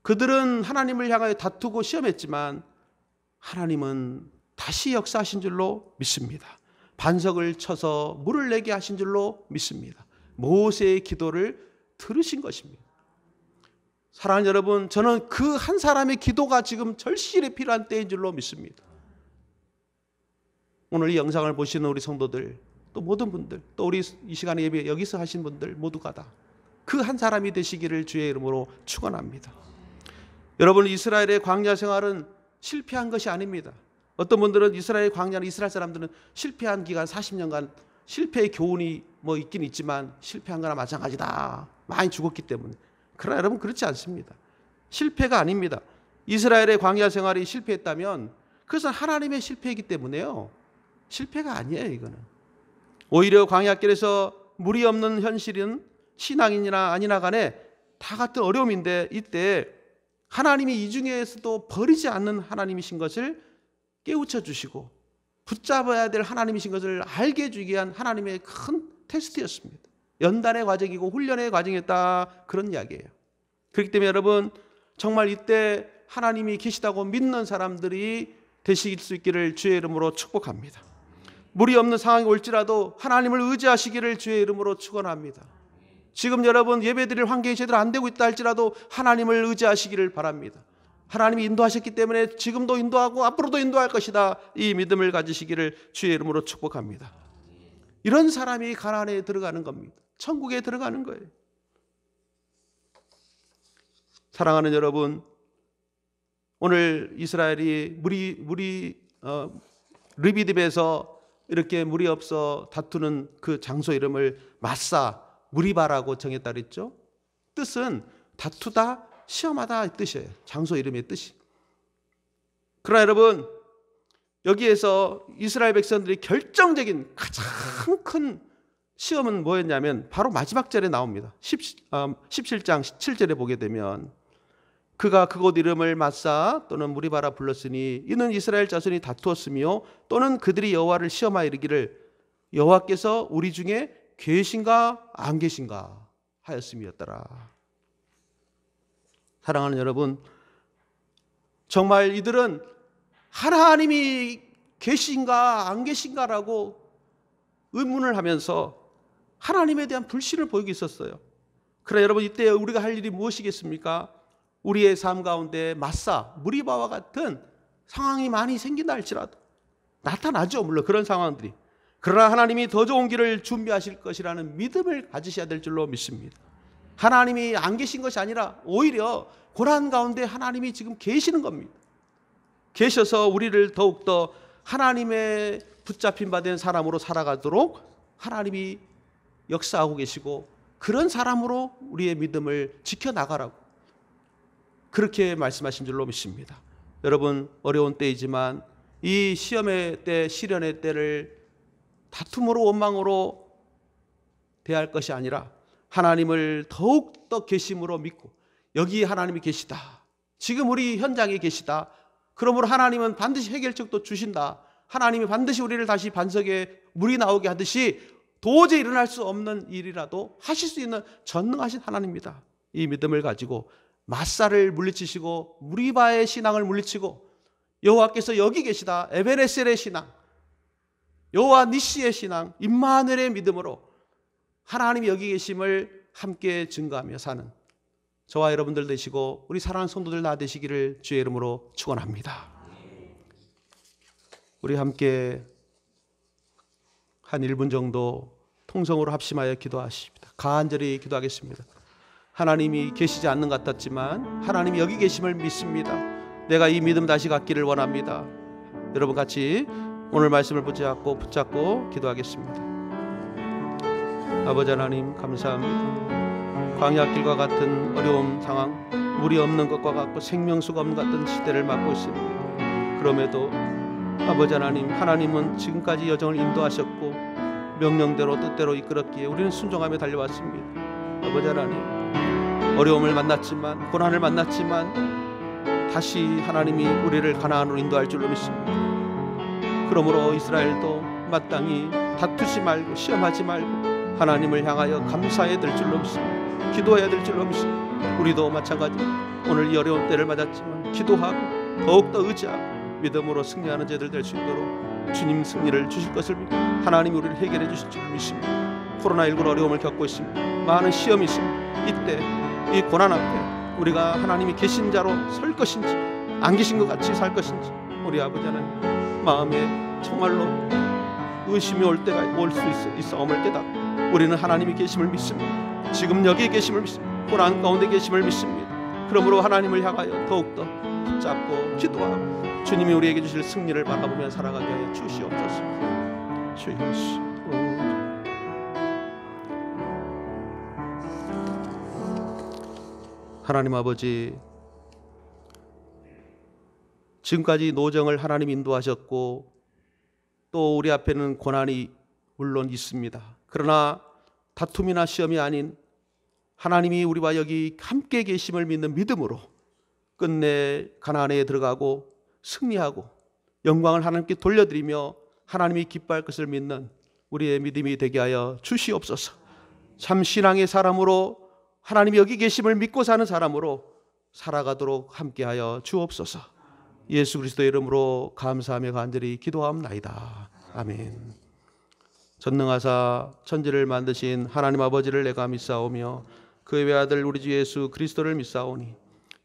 그들은 하나님을 향하여 다투고 시험했지만 하나님은 다시 역사하신 줄로 믿습니다. 반석을 쳐서 물을 내게 하신 줄로 믿습니다. 모세의 기도를 들으신 것입니다. 사랑하는 여러분, 저는 그 한 사람의 기도가 지금 절실히 필요한 때인 줄로 믿습니다. 오늘 이 영상을 보시는 우리 성도들, 또 모든 분들, 또 우리 이 시간에 예배 여기서 하신 분들 모두가 다 그 한 사람이 되시기를 주의 이름으로 축원합니다. 여러분, 이스라엘의 광야 생활은 실패한 것이 아닙니다. 어떤 분들은 이스라엘 광야는 이스라엘 사람들은 실패한 기간 40년간 실패의 교훈이 뭐 있긴 있지만 실패한 거나 마찬가지다. 많이 죽었기 때문에. 그러나 여러분 그렇지 않습니다. 실패가 아닙니다. 이스라엘의 광야 생활이 실패했다면 그것은 하나님의 실패이기 때문에요. 실패가 아니에요, 이거는. 오히려 광야길에서 물이 없는 현실은 신앙인이나 아니나 간에 다 같은 어려움인데 이때 하나님이 이 중에서도 버리지 않는 하나님이신 것을 깨우쳐 주시고 붙잡아야 될 하나님이신 것을 알게 해주기 위한 하나님의 큰 테스트였습니다. 연단의 과정이고 훈련의 과정이었다, 그런 이야기예요. 그렇기 때문에 여러분 정말 이때 하나님이 계시다고 믿는 사람들이 되실 수 있기를 주의 이름으로 축복합니다. 물이 없는 상황이 올지라도 하나님을 의지하시기를 주의 이름으로 축원합니다. 지금 여러분 예배드릴 환경이 제대로 안 되고 있다 할지라도 하나님을 의지하시기를 바랍니다. 하나님이 인도하셨기 때문에 지금도 인도하고 앞으로도 인도할 것이다, 이 믿음을 가지시기를 주의 이름으로 축복합니다. 이런 사람이 가나안에 들어가는 겁니다. 천국에 들어가는 거예요. 사랑하는 여러분, 오늘 이스라엘이 르비딤에서 이렇게 물이 없어 다투는 그 장소 이름을 마사 무리바라고 정했다 그랬죠. 뜻은 다투다, 시험하다 이 뜻이에요. 장소 이름의 뜻이. 그러나 여러분 여기에서 이스라엘 백성들이 결정적인 가장 큰 시험은 뭐였냐면 바로 마지막 절에 나옵니다. 17장 17절에 보게 되면 그가 그곳 이름을 마사 또는 무리바라 불렀으니 이는 이스라엘 자손이 다투었으며 또는 그들이 여호와를 시험하여 이르기를 여호와께서 우리 중에 계신가 안 계신가 하였음이었더라. 사랑하는 여러분, 정말 이들은 하나님이 계신가 안 계신가라고 의문을 하면서 하나님에 대한 불신을 보이고 있었어요. 그러나 여러분 이때 우리가 할 일이 무엇이겠습니까? 우리의 삶 가운데 마사, 무리바와 같은 상황이 많이 생긴다 할지라도 나타나죠, 물론 그런 상황들이. 그러나 하나님이 더 좋은 길을 준비하실 것이라는 믿음을 가지셔야 될 줄로 믿습니다. 하나님이 안 계신 것이 아니라 오히려 고난 가운데 하나님이 지금 계시는 겁니다. 계셔서 우리를 더욱더 하나님의 붙잡힌 바 된 사람으로 살아가도록 하나님이 역사하고 계시고 그런 사람으로 우리의 믿음을 지켜나가라고 그렇게 말씀하신 줄로 믿습니다. 여러분 어려운 때이지만 이 시험의 때, 시련의 때를 다툼으로 원망으로 대할 것이 아니라 하나님을 더욱더 계심으로 믿고 여기 하나님이 계시다, 지금 우리 현장에 계시다, 그러므로 하나님은 반드시 해결책도 주신다, 하나님이 반드시 우리를 다시 반석에 물이 나오게 하듯이 도저히 일어날 수 없는 일이라도 하실 수 있는 전능하신 하나님입니다. 이 믿음을 가지고 마사를 물리치시고 무리바의 신앙을 물리치고 여호와께서 여기 계시다, 에베네셀의 신앙, 여호와 니시의 신앙, 임마누엘의 믿음으로 하나님이 여기 계심을 함께 증거하며 사는 저와 여러분들 되시고 우리 사랑하는 성도들 다 되시기를 주의 이름으로 축원합니다. 우리 함께 한 1분 정도 통성으로 합심하여 기도하십니다. 간절히 기도하겠습니다. 하나님이 계시지 않는 것 같았지만 하나님이 여기 계심을 믿습니다. 내가 이 믿음 다시 갖기를 원합니다. 여러분 같이 오늘 말씀을 붙잡고 기도하겠습니다. 아버지 하나님, 감사합니다. 광야길과 같은 어려운 상황, 물이 없는 것과 같고 생명수가 없는 것 같은 시대를 맞고 있습니다. 그럼에도 아버지 하나님, 하나님은 지금까지 여정을 인도하셨고 명령대로 뜻대로 이끌었기에 우리는 순종하며 달려왔습니다. 아버지 하나님, 어려움을 만났지만, 고난을 만났지만 다시 하나님이 우리를 가나안으로 인도할 줄로 믿습니다. 그러므로 이스라엘도 마땅히 다투지 말고 시험하지 말고 하나님을 향하여 감사해야 될 줄로 믿습니다. 기도해야 될 줄로 믿습니다. 우리도 마찬가지로 오늘 이 어려운 때를 맞았지만 기도하고 더욱더 의지하고 믿음으로 승리하는 자들 될 수 있도록 주님 승리를 주실 것을 믿고 하나님이 우리를 해결해 주실 줄 믿습니다. 코로나19로 어려움을 겪고 있습니다. 많은 시험이 있습니다. 이때 이 고난 앞에 우리가 하나님이 계신 자로 설 것인지 안 계신 것 같이 살 것인지 우리 아버지 하나님 마음에 정말로 의심이 올 때가 올 수 있어옴을 깨닫고 우리는 하나님이 계심을 믿습니다. 지금 여기 계심을 믿습니다. 고난 가운데 계심을 믿습니다. 그러므로 하나님을 향하여 더욱더 붙잡고 기도하고 주님이 우리에게 주실 승리를 바라보며 살아가게 하여 주시옵소서. 주 예수. 하나님 아버지, 지금까지 노정을 하나님 인도하셨고 또 우리 앞에는 고난이 물론 있습니다. 그러나 다툼이나 시험이 아닌 하나님이 우리와 여기 함께 계심을 믿는 믿음으로 끝내 가나안에 들어가고 승리하고 영광을 하나님께 돌려드리며 하나님이 기뻐할 것을 믿는 우리의 믿음이 되게 하여 주시옵소서. 참 신앙의 사람으로 하나님이 여기 계심을 믿고 사는 사람으로 살아가도록 함께하여 주옵소서. 예수 그리스도의 이름으로 감사하며 간절히 기도하옵나이다. 아멘. 전능하사 천지를 만드신 하나님 아버지를 내가 믿사오며 그의 외아들 우리 주 예수 그리스도를 믿사오니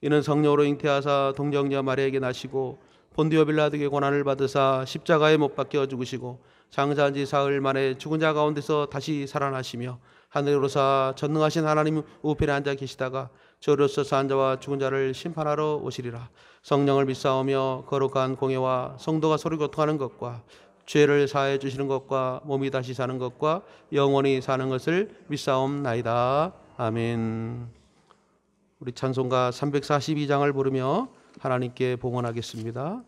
이는 성령으로 잉태하사 동정녀 마리아에게 나시고 본디오 빌라도에게 고난을 받으사 십자가에 못 박혀 죽으시고 장사한 지 사흘 만에 죽은 자 가운데서 다시 살아나시며 하늘로사 전능하신 하나님 우편에 앉아 계시다가 저로서 산 자와 죽은 자를 심판하러 오시리라. 성령을 믿사오며 거룩한 공예와 성도가 서로 교통하는 것과 죄를 사해 주시는 것과 몸이 다시 사는 것과 영원히 사는 것을 믿사옵나이다. 아멘. 우리 찬송가 342장을 부르며 하나님께 봉헌하겠습니다.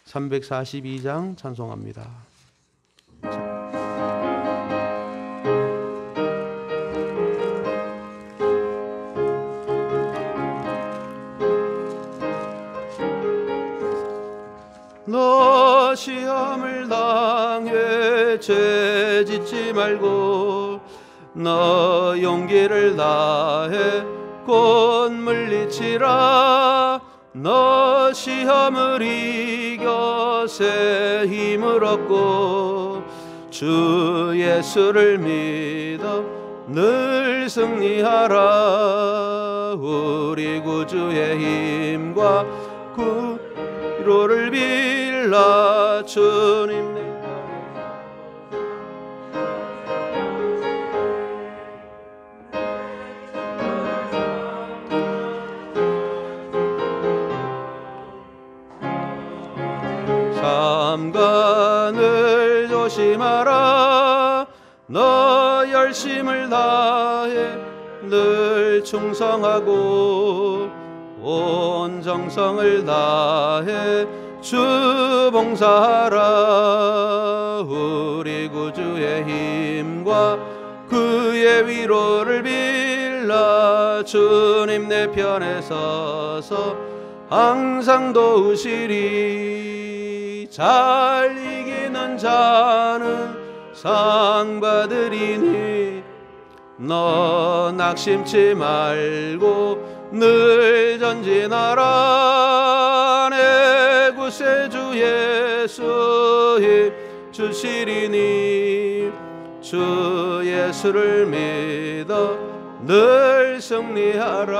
342장 찬송합니다. 너 시험을 당해 죄 짓지 말고 너 용기를 다해 곧 물리치라. 너 시험을 이겨 새 힘을 얻고 주 예수를 믿어 늘 승리하라. 우리 구주의 힘과 위로를 빌라. 주님 내 삼간을 조심하라. 너 열심을 다해 늘 충성하고 온 정성을 다해 주 봉사하라. 우리 구주의 힘과 그의 그의 위로를 빌라 주님 내 편에 서서 항상 도우시리. 잘 이기는 자는 상 받으리니 너 낙심치 말고 늘 전진하라. 내 구세주 예수 힘 주시리니 주 예수를 믿어 늘 승리하라.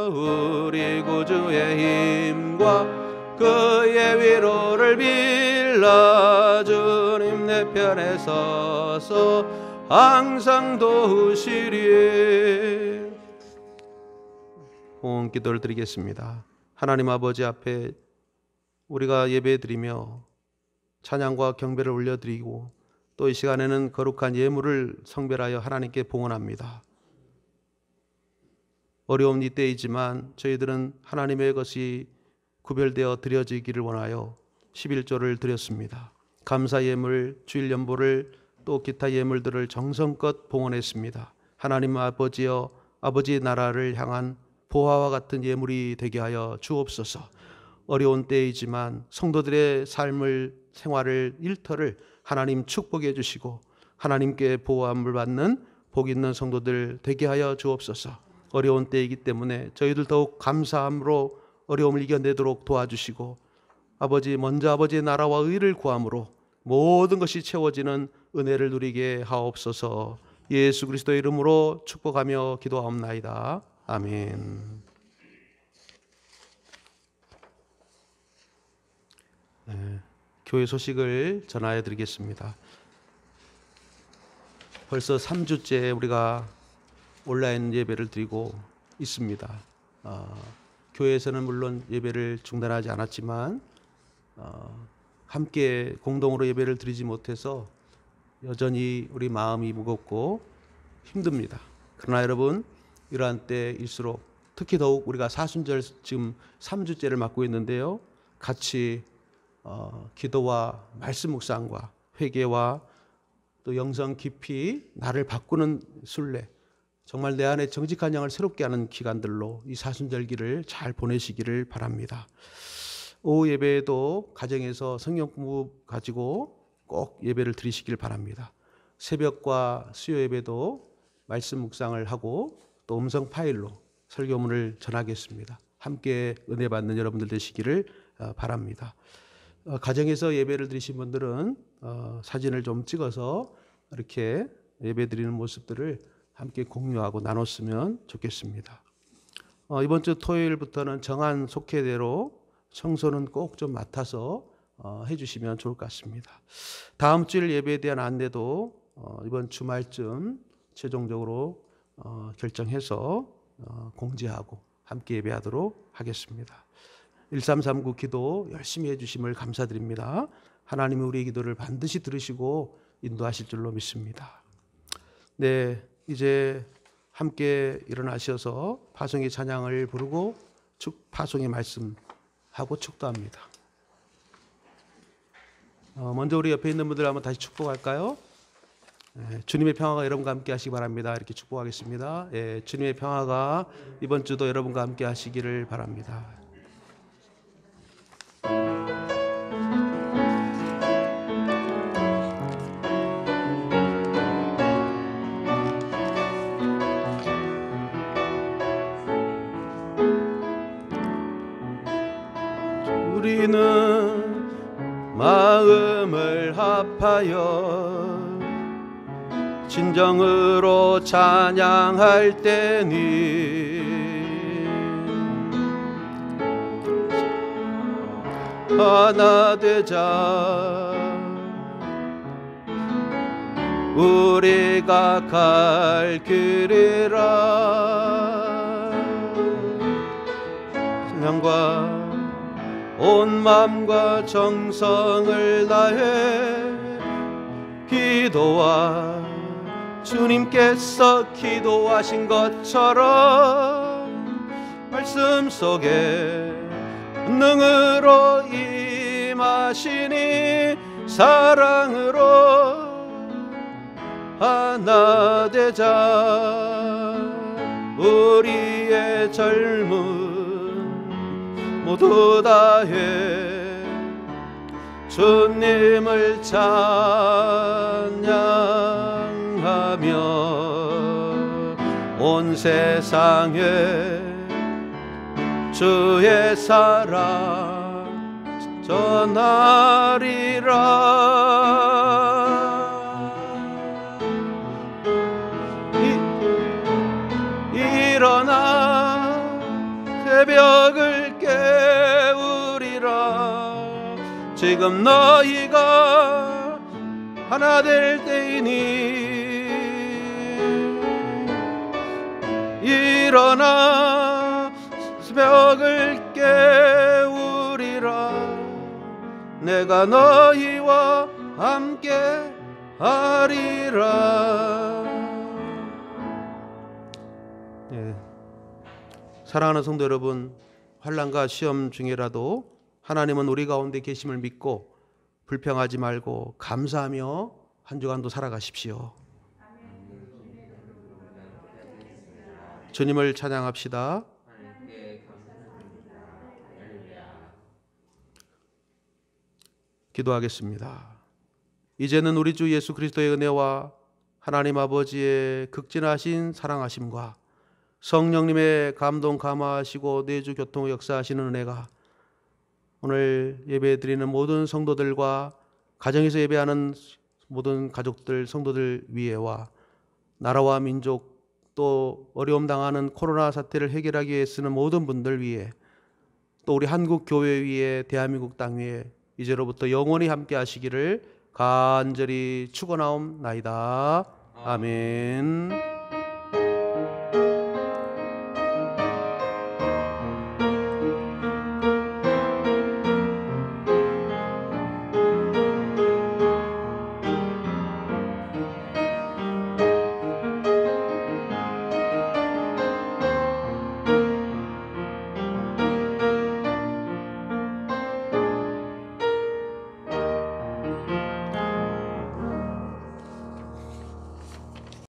우리 구주의 힘과 그의 위로를 빌라 주님 내 편에 서서 항상 도우시리. 호응 기도를 드리겠습니다. 하나님 아버지 앞에 우리가 예배드리며 찬양과 경배를 올려드리고 또 이 시간에는 거룩한 예물을 성별하여 하나님께 봉헌합니다. 어려운 이때이지만 저희들은 하나님의 것이 구별되어 드려지기를 원하여 11조를 드렸습니다. 감사 예물, 주일 연보를 또 기타 예물들을 정성껏 봉헌했습니다. 하나님 아버지여, 아버지의 나라를 향한 보화와 같은 예물이 되게 하여 주옵소서. 어려운 때이지만 성도들의 삶을, 생활을, 일터를 하나님 축복해 주시고 하나님께 보호함을 받는 복 있는 성도들 되게 하여 주옵소서. 어려운 때이기 때문에 저희들 더욱 감사함으로 어려움을 이겨내도록 도와주시고 아버지 먼저 아버지의 나라와 의를 구함으로 모든 것이 채워지는 은혜를 누리게 하옵소서. 예수 그리스도의 이름으로 축복하며 기도하옵나이다. 아멘. 네, 교회 소식을 전하여 드리겠습니다. 벌써 3주째 우리가 온라인 예배를 드리고 있습니다. 교회에서는 물론 예배를 중단하지 않았지만 함께 공동으로 예배를 드리지 못해서 여전히 우리 마음이 무겁고 힘듭니다. 그러나 여러분, 이러한 때일수록 특히 더욱 우리가 사순절 지금 3주째를 맞고 있는데요, 같이 기도와 말씀 묵상과 회개와 또 영성 깊이 나를 바꾸는 순례, 정말 내 안에 정직한 영을 새롭게 하는 기간들로 이 사순절기를 잘 보내시기를 바랍니다. 오후 예배에도 가정에서 성경 공부 가지고 꼭 예배를 드리시길 바랍니다. 새벽과 수요 예배도 말씀 묵상을 하고 또 음성 파일로 설교문을 전하겠습니다. 함께 은혜 받는 여러분들 되시기를 바랍니다. 가정에서 예배를 드리신 분들은 사진을 좀 찍어서 이렇게 예배 드리는 모습들을 함께 공유하고 나눴으면 좋겠습니다. 이번 주 토요일부터는 정한 속회대로 청소는 꼭 좀 맡아서 해주시면 좋을 것 같습니다. 다음 주일 예배에 대한 안내도 이번 주말쯤 최종적으로 결정해서 공지하고 함께 예배하도록 하겠습니다. 1339 기도 열심히 해주심을 감사드립니다. 하나님이 우리의 기도를 반드시 들으시고 인도하실 줄로 믿습니다. 네, 이제 함께 일어나셔서 파송의 찬양을 부르고 파송의 말씀하고 축도합니다. 먼저 우리 옆에 있는 분들 한번 다시 축복할까요? 주님의 평화가 여러분과 함께 하시기 바랍니다. 이렇게 축복하겠습니다. 주님의 평화가 이번 주도 여러분과 함께 하시기를 바랍니다. 우리는 마음을 합하여 진정으로 찬양할 때니 하나 되자 우리가 갈 길이라. 찬양과 온 마음과 정성을 다해 기도와 주님께서 기도하신 것처럼 말씀 속에 능으로 임하시니 사랑으로 하나 되자. 우리의 젊음 모두 다해 주님을 찬양하며 온 세상에 주의 사랑 전하리라. 일어나 새벽을 깨우리라. 지금 너희가 하나 될 때이니 일어나 새벽을 깨우리라. 내가 너희와 함께 하리라. 예. 사랑하는 성도 여러분, 환난과 시험 중에라도 하나님은 우리 가운데 계심을 믿고 불평하지 말고 감사하며 한 주간도 살아가십시오. 주님을 찬양합시다. 기도하겠습니다. 이제는 우리 주 예수 그리스도의 은혜와 하나님 아버지의 극진하신 사랑하심과 성령님의 감동 감화하시고 내주 교통 역사하시는 은혜가 오늘 예배드리는 모든 성도들과 가정에서 예배하는 모든 가족들, 성도들 위에와 나라와 민족 또 어려움 당하는 코로나 사태를 해결하기 위해 쓰는 모든 분들 위에 또 우리 한국 교회 위에 대한민국 땅 위에 이제로부터 영원히 함께 하시기를 간절히 축원하옵나이다. 아멘.